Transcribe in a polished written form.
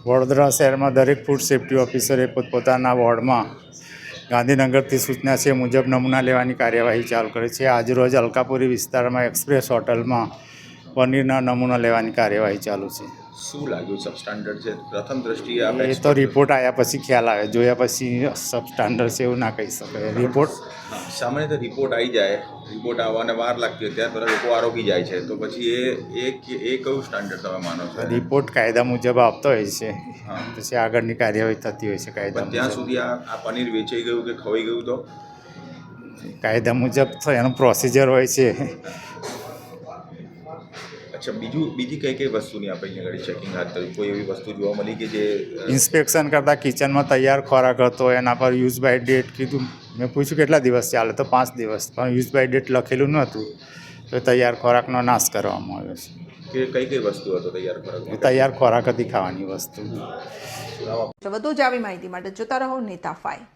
વડોદરા શહેરમાં દરેક food safety ઓફિસરે પોતપોતાના વોર્ડમાં ગાંધીનગરથી સૂચના છે મુજબ નમૂના લેવાની કાર્યવાહી ચાલુ કરે છે. આજરોજ અલકાપુરી વિસ્તારમાં એક્સપ્રેસ હોટલમાં પનીરના નમૂના લેવાની કાર્યવાહી ચાલુ છે. શું લાગ્યું સબસ્ટાન્ડર્ડ છે? પ્રથમ દ્રષ્ટિએ એ તો રિપોર્ટ આવ્યા પછી ખ્યાલ આવે, જોયા પછી સબસ્ટાન્ડર્ડ છે એવું ના કહી શકાય. રિપોર્ટ સામાન્ય રીતે રિપોર્ટ આવી જાય, રિપોર્ટ આવવાને વાર લાગતી હોય ત્યાર પહેલાં લોકો આરોપી જાય છે, તો પછી એ કયું સ્ટાન્ડર્ડ તમે માનો છો? રિપોર્ટ કાયદા મુજબ આવતો હોય છે, પછી આગળની કાર્યવાહી થતી હોય છે કાયદા પણ ત્યાં મુજબ. સુધી આ પનીર વેચાઈ ગયું કે ખવાઈ ગયું તો કાયદા મુજબ તો એનું પ્રોસિજર હોય છે. અચ્છા, બીજી કઈ વસ્તુની આપણે અહીંયા આગળ ચેકિંગ હાથ કર્યું? કોઈ એવી વસ્તુ જોવા મળી કે જે ઇન્સ્પેક્શન કરતાં કિચનમાં તૈયાર ખોરાક હતો, એના પર યુઝ બાય ડેટ કીધું. મેં પૂછ્યું કેટલા દિવસ ચાલે, તો 5 દિવસ, પણ યુઝ બાય ડેટ લખેલું નહોતું, તો તૈયાર ખોરાકનો નાશ કરવામાં આવ્યો છે. કઈ વસ્તુ હતો તૈયાર ખોરાક? તૈયાર ખોરાક હતી, ખાવાની વસ્તુ. વધુ જ આવી માહિતી માટે જોતા રહો નેતા 5.